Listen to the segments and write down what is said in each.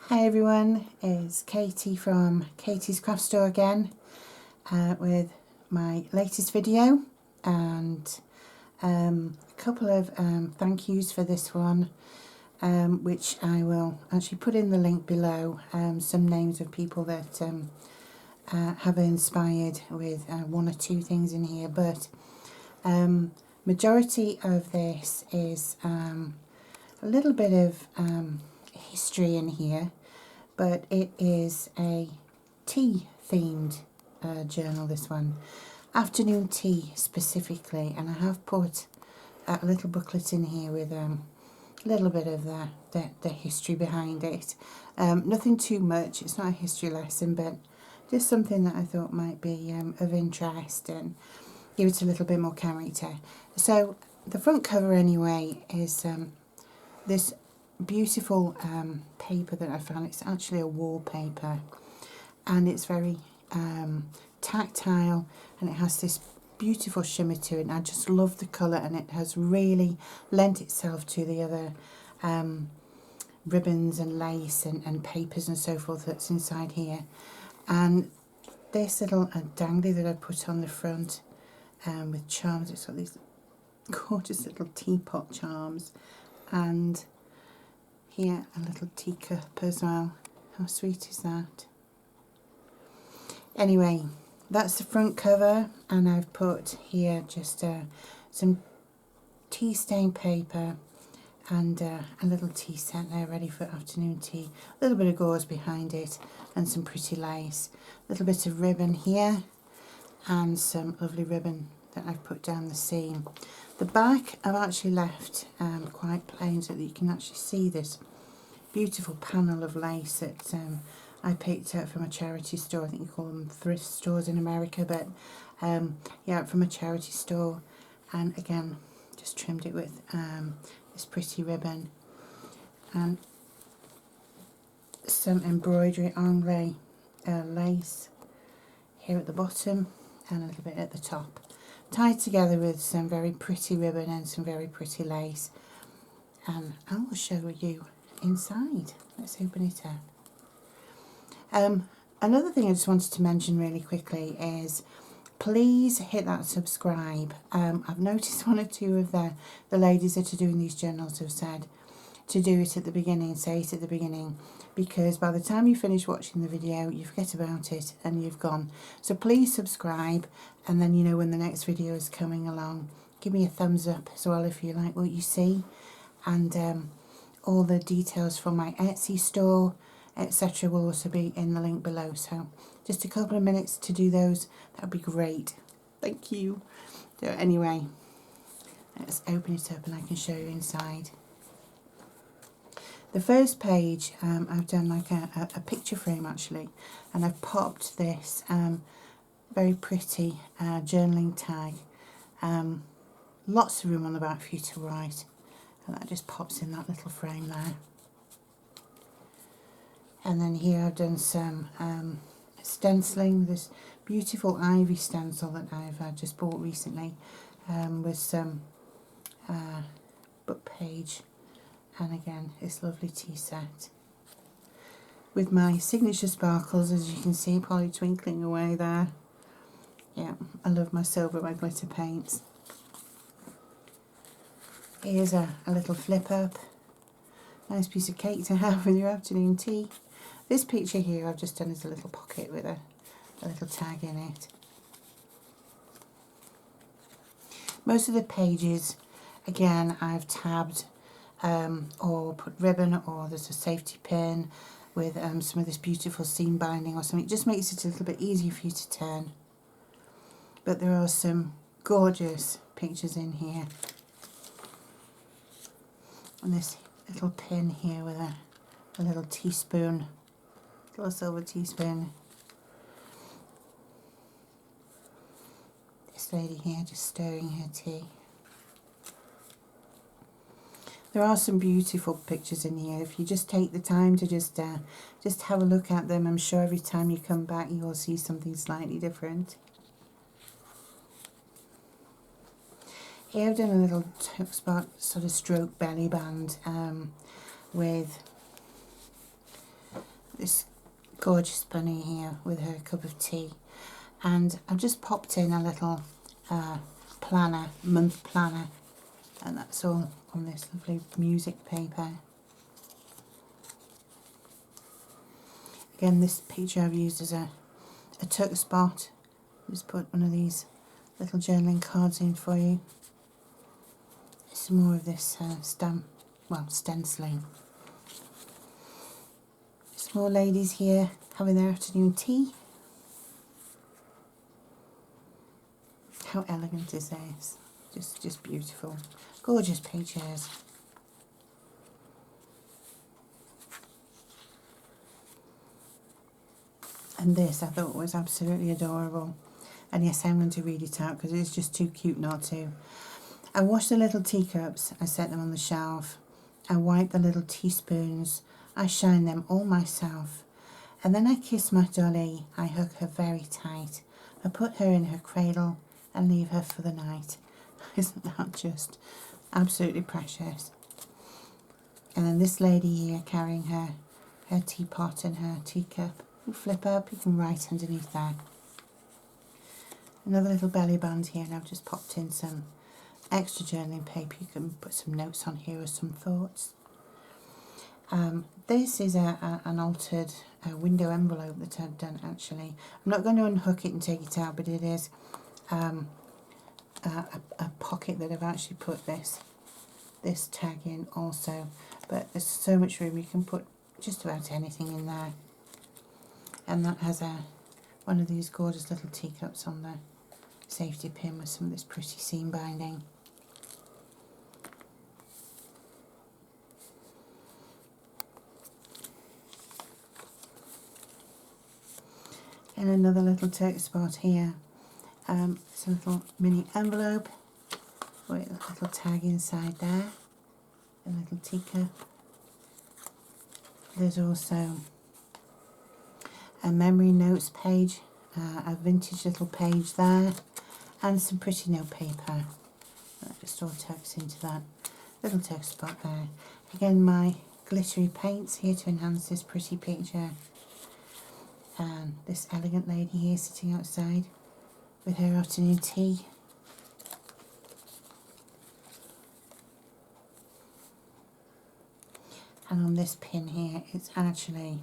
Hi everyone, it's Katie from Katie's Craft Store again with my latest video and a couple of thank yous for this one, which I will actually put in the link below, some names of people that have inspired with one or two things in here, but majority of this is a little bit of history in here, but it is a tea themed journal, this one, afternoon tea specifically, and I have put a little booklet in here with a little bit of the history behind it. Nothing too much, it's not a history lesson, but just something that I thought might be of interest and give it a little bit more character. So the front cover anyway is this beautiful paper that I found. It's actually a wallpaper and it's very tactile, and it has this beautiful shimmer to it, and I just love the colour, and it has really lent itself to the other ribbons and lace and papers and so forth that's inside here. And this little dangly that I put on the front with charms, it's got these gorgeous little teapot charms, and here a little teacup as well. How sweet is that? Anyway, that's the front cover, and I've put here just some tea stain paper and a little tea set there ready for afternoon tea. A little bit of gauze behind it and some pretty lace. A little bit of ribbon here and some lovely ribbon that I've put down the seam. The back I've actually left quite plain so that you can actually see this beautiful panel of lace that I picked up from a charity store. I think you call them thrift stores in America, but yeah, from a charity store. And again, just trimmed it with this pretty ribbon and some embroidery anglais lace here at the bottom and a little bit at the top, tied together with some very pretty ribbon and some very pretty lace. And I will show you inside. Let's open it up. Another thing I just wanted to mention really quickly is please hit that subscribe. I've noticed one or two of the ladies that are doing these journals have said to do it at the beginning, say it at the beginning, because by the time you finish watching the video you forget about it and you've gone. So please subscribe, and then you know when the next video is coming along. Give me a thumbs up as well if you like what you see, and all the details from my Etsy store, etc. will also be in the link below. So just a couple of minutes to do those, that would be great. Thank you. So anyway, let's open it up and I can show you inside. The first page, I've done like a picture frame actually, and I've popped this very pretty journaling tag. Lots of room on the back for you to write, and that just pops in that little frame there. And then here I've done some stenciling, this beautiful ivy stencil that I've just bought recently, with some book page, and again this lovely tea set with my signature sparkles, as you can see, probably twinkling away there. Yeah, I love my silver, my glitter paints. Here's a little flip up, nice piece of cake to have with your afternoon tea. This picture here I've just done as a little pocket with a little tag in it. Most of the pages, again, I've tabbed or put ribbon, or there's a safety pin with some of this beautiful seam binding or something. It just makes it a little bit easier for you to turn. But there are some gorgeous pictures in here. And this little pin here with a little teaspoon, little silver teaspoon. This lady here just stirring her tea. There are some beautiful pictures in here. If you just take the time to just have a look at them, I'm sure every time you come back you will see something slightly different. Here I've done a little top spot sort of stroke belly band with this gorgeous bunny here with her cup of tea, and I've just popped in a little planner, month planner, and that's all on this lovely music paper. Again, this picture I've used as a tuck spot. Just put one of these little journaling cards in for you. Some more of this stenciling. Some more ladies here having their afternoon tea. How elegant is this? Just beautiful. Gorgeous pictures. And this I thought was absolutely adorable. And yes, I'm going to read it out because it's just too cute not to. I washed the little teacups, I set them on the shelf. I wiped the little teaspoons, I shined them all myself. And then I kiss my dolly, I hug her very tight. I put her in her cradle and leave her for the night. Isn't that just absolutely precious? And then this lady here carrying her teapot and her teacup. You flip up, you can write underneath there. Another little belly band here, and I've just popped in some extra journaling paper. You can put some notes on here or some thoughts. This is an altered window envelope that I've done actually. I'm not going to unhook it and take it out, but it is a pocket that I've actually put this tag in also. But there's so much room, you can put just about anything in there. And that has one of these gorgeous little teacups on the safety pin with some of this pretty seam binding. And another little tote spot here. It's a little mini envelope with a little tag inside there, a little teacup. There's also a memory notes page, a vintage little page there, and some pretty note paper. That just all tucks into that little tuck spot there. Again, my glittery paints here to enhance this pretty picture. And this elegant lady here sitting outside with her afternoon tea. And on this pin here, it's actually,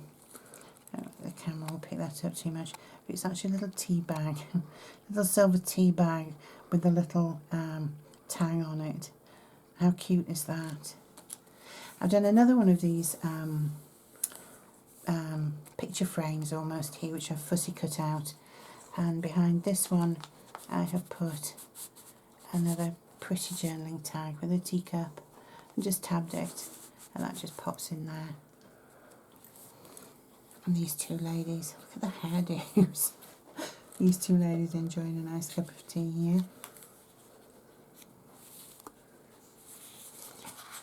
the camera will pick that up too much, but it's actually a little tea bag, little silver tea bag with a little tag on it. How cute is that? I've done another one of these picture frames almost here, which I've fussy cut out, and behind this one I have put another pretty journaling tag with a teacup and just tabbed it, and that just pops in there. And these two ladies, look at the hairdos. These two ladies enjoying a nice cup of tea here.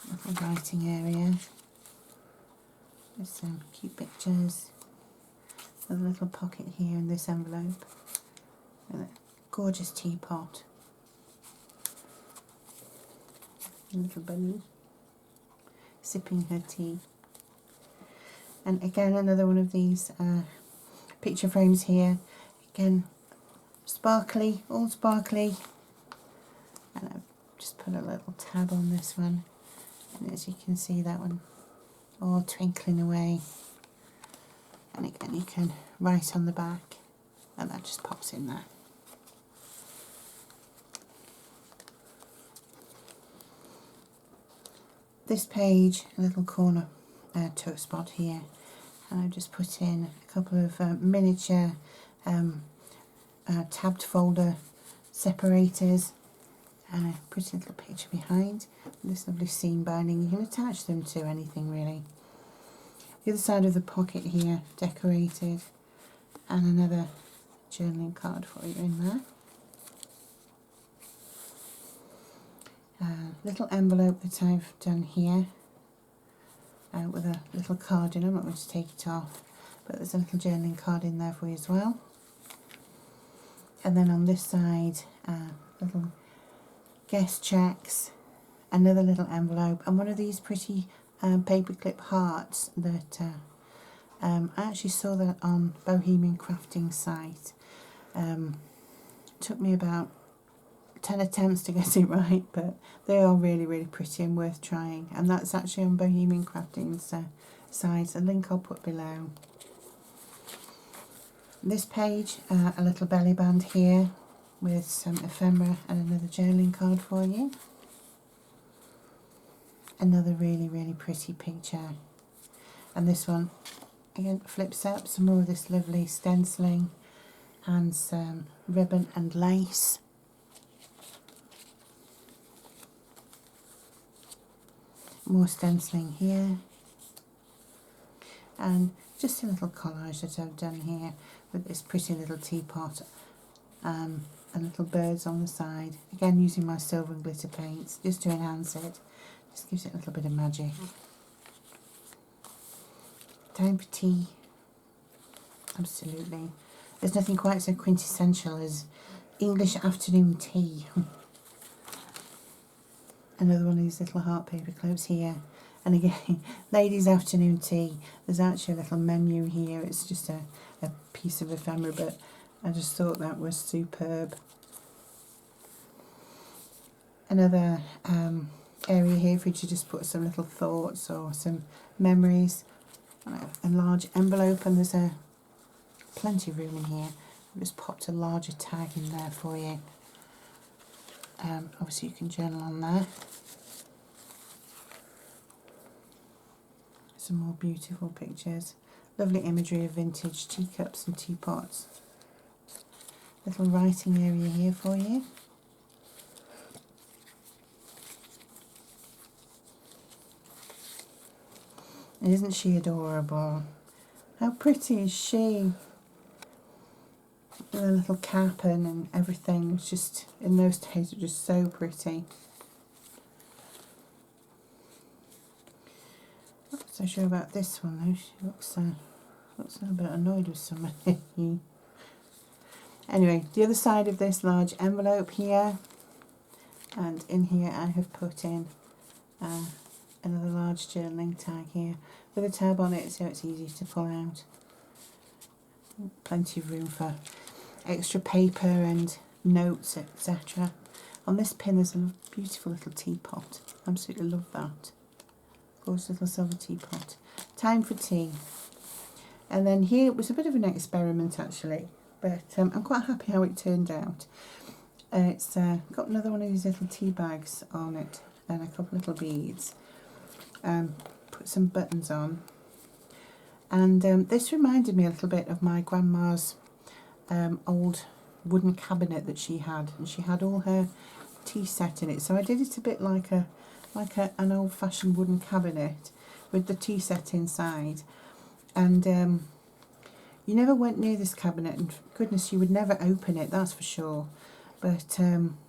Little writing area. There's some cute pictures. There's a little pocket here in this envelope. With a gorgeous teapot. A little bunny sipping her tea. And again, another one of these picture frames here. Again, sparkly, all sparkly. And I've just put a little tab on this one. And as you can see, that one all twinkling away. And again, you can write on the back, and that just pops in there. This page, a little corner tuck spot here, and I've just put in a couple of miniature tabbed folder separators and a pretty little picture behind. This lovely seam binding, you can attach them to anything really. The other side of the pocket here, decorated, and another journaling card for you in there. Little envelope that I've done here with a little card in. I'm not going to take it off, but there's a little journaling card in there for you as well. And then on this side, little guest checks, another little envelope, and one of these pretty paperclip hearts that I actually saw that on Bohemian Crafting site. Took me about 10 attempts to get it right, but they are really pretty and worth trying. And that's actually on Bohemian Crafting's site, a link I'll put below. This page, a little belly band here with some ephemera and another journaling card for you. Another really pretty picture. And this one again flips up, some more of this lovely stenciling and some ribbon and lace. More stenciling here, and just a little collage that I've done here with this pretty little teapot and little birds on the side, again using my silver and glitter paints just to enhance it, just gives it a little bit of magic. Time for tea. Absolutely, there's nothing quite so quintessential as English afternoon tea. Another one of these little heart paper clips here, and again, ladies' afternoon tea. There's actually a little menu here. It's just a piece of ephemera, but I just thought that was superb. Another area here for you to just put some little thoughts or some memories. A large envelope, and there's plenty of room in here. I've just popped a larger tag in there for you. Obviously you can journal on there. Some more beautiful pictures. Lovely imagery of vintage teacups and teapots. Little writing area here for you. And isn't she adorable? How pretty is she? With a little cap and everything. It's just, in those days, it was just so pretty. Not so sure about this one though. She looks a little bit annoyed with somebody. Anyway, the other side of this large envelope here, and in here I have put in another large journaling tag here with a tab on it so it's easy to pull out. Plenty of room for extra paper and notes, etc. On this pin there's a beautiful little teapot. Absolutely love that. Gorgeous little silver teapot. Time for tea. And then here it was a bit of an experiment actually, but I'm quite happy how it turned out. It's got another one of these little tea bags on it and a couple of little beads. Put some buttons on. And this reminded me a little bit of my grandma's old wooden cabinet that she had, and she had all her tea set in it. So I did it a bit like an old-fashioned wooden cabinet with the tea set inside. And you never went near this cabinet, and goodness, you would never open it, that's for sure. But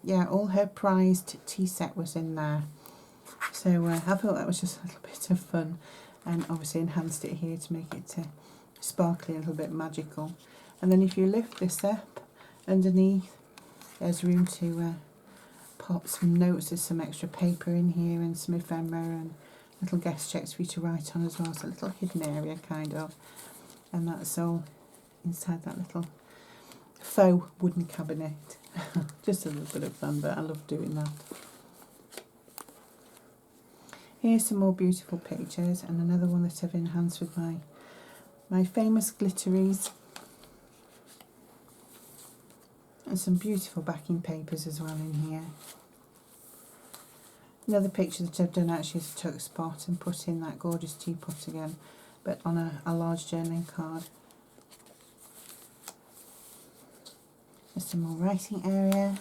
yeah, all her prized tea set was in there. So I thought that was just a little bit of fun, and obviously enhanced it here to make it sparkly, a little bit magical. And then if you lift this up underneath, there's room to pop some notes. There's some extra paper in here and some ephemera and little guest checks for you to write on as well. So a little hidden area kind of, and that's all inside that little faux wooden cabinet. Just a little bit of fun, but I love doing that. Here's some more beautiful pictures, and another one that I've enhanced with my famous glitteries. And some beautiful backing papers as well in here. Another picture that I've done actually is took a spot and put in that gorgeous teapot again, but on a large journaling card. There's some more writing area.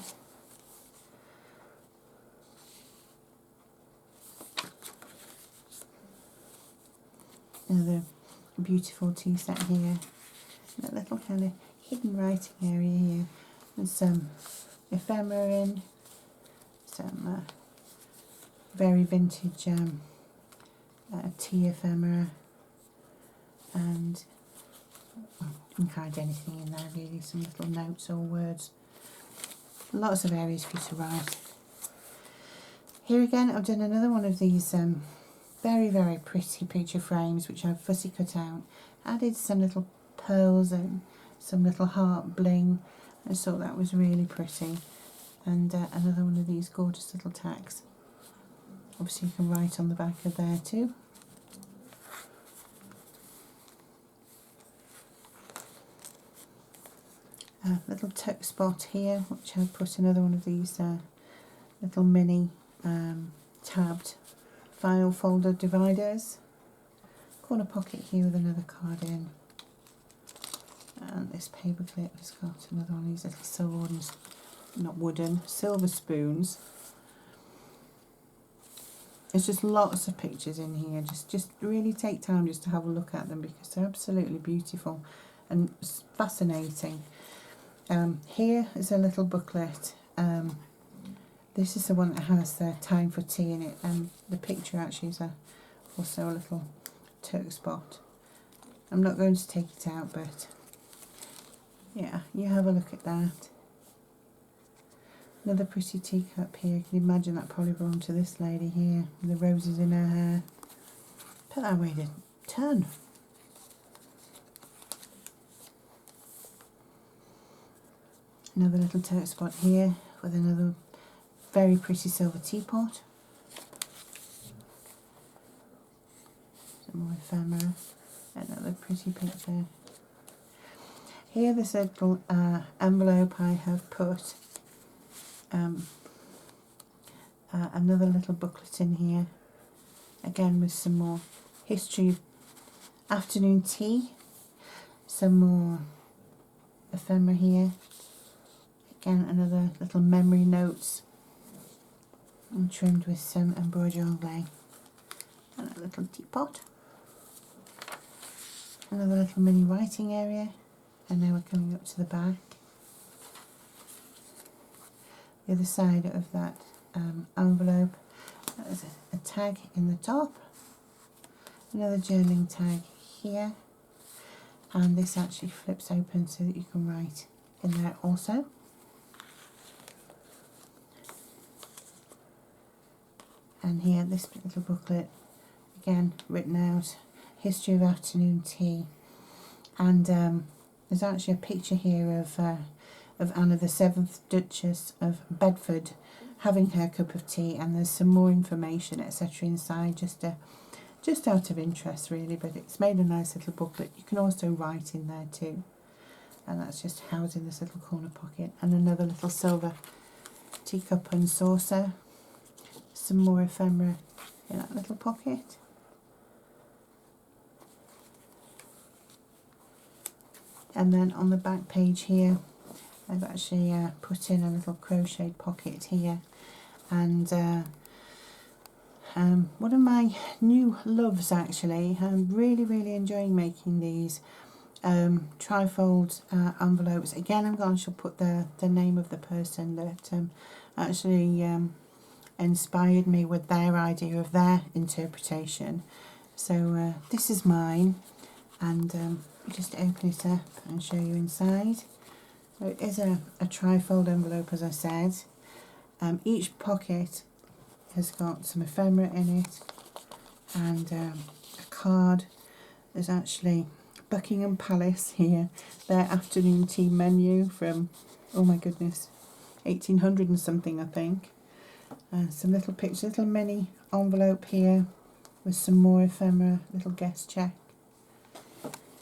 Another beautiful tea set here. That little kind of hidden writing area here. And some ephemera in. Some very vintage tea ephemera. And well, you can hide anything in there really. Some little notes or words. Lots of areas for you to write. Here again I've done another one of these very, very pretty picture frames which I've fussy cut out. Added some little pearls and some little heart bling. I just thought that was really pretty. And another one of these gorgeous little tags. Obviously you can write on the back of there too. A little tuck spot here, which I've put another one of these little mini tabbed file folder dividers. Corner pocket here with another card in. And this paper clip has got another one of these little silver spoons. There's just lots of pictures in here. Just really take time just to have a look at them because they're absolutely beautiful and fascinating. Here is a little booklet. This is the one that has the time for tea in it, and the picture actually is also a little Turk spot. I'm not going to take it out, but yeah, you have a look at that. Another pretty teacup here. You can imagine that probably belonged to this lady here with the roses in her hair. Put that weighed a ton. Another little Turk spot here with another very pretty silver teapot. Some more ephemera. Another pretty picture. Here, this little envelope, I have put another little booklet in here, again with some more history of afternoon tea, some more ephemera here, again another little memory notes, and trimmed with some embroidery anglais, and a little teapot, another little mini writing area, and now we're coming up to the back. The other side of that envelope, there's a tag in the top, another journaling tag here, and this actually flips open so that you can write in there also. And here, this little booklet, again written out, history of afternoon tea, and there's actually a picture here of Anna the 7th Duchess of Bedford having her cup of tea, and there's some more information etc. inside, just out of interest really, but it's made a nice little booklet. You can also write in there too, and that's just housed in this little corner pocket. And another little silver teacup and saucer, some more ephemera in that little pocket. And then on the back page here, I've actually put in a little crocheted pocket here, and one of my new loves actually. I'm really enjoying making these trifold envelopes. Again, I'm going to put the name of the person that actually inspired me with their idea of their interpretation. So this is mine, and just open it up and show you inside. It is a trifold envelope, as I said. Each pocket has got some ephemera in it, and a card. There's actually Buckingham Palace here, their afternoon tea menu from, oh my goodness, 1800 and something I think. Some little pictures, little mini envelope here with some more ephemera, little guest check.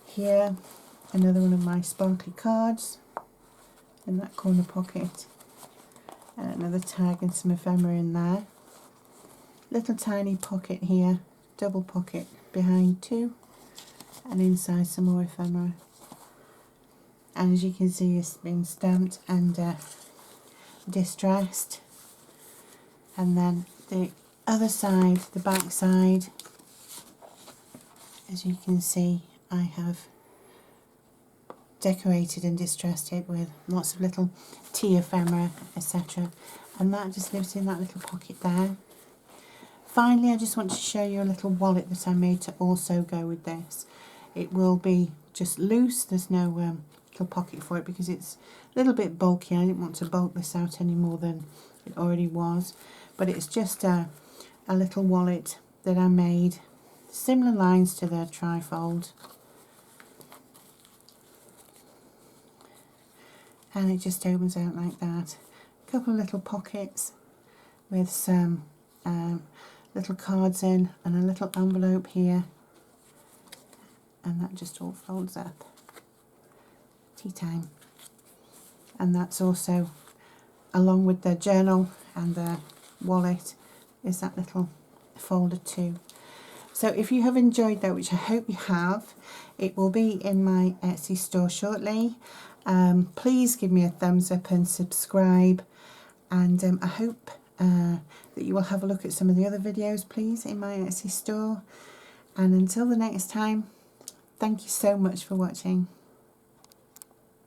Here, another one of my sparkly cards in that corner pocket, and another tag and some ephemera in there. Little tiny pocket here, double pocket behind too, and inside some more ephemera. And as you can see, it's been stamped and distressed. And then the other side, the back side, as you can see, I have decorated and distressed it with lots of little tea ephemera, etc. And that just lives in that little pocket there. Finally, I just want to show you a little wallet that I made to also go with this. It will be just loose, there's no little pocket for it because it's a little bit bulky. I didn't want to bulk this out any more than it already was. But it's just a little wallet that I made, similar lines to the trifold, and it just opens out like that. A couple of little pockets with some little cards in, and a little envelope here, and that just all folds up. Tea time. And that's also, along with the journal and the wallet, is that little folder too. So if you have enjoyed that, which I hope you have, it will be in my Etsy store shortly. Please give me a thumbs up and subscribe, and I hope that you will have a look at some of the other videos, please, in my Etsy store. And until the next time, thank you so much for watching.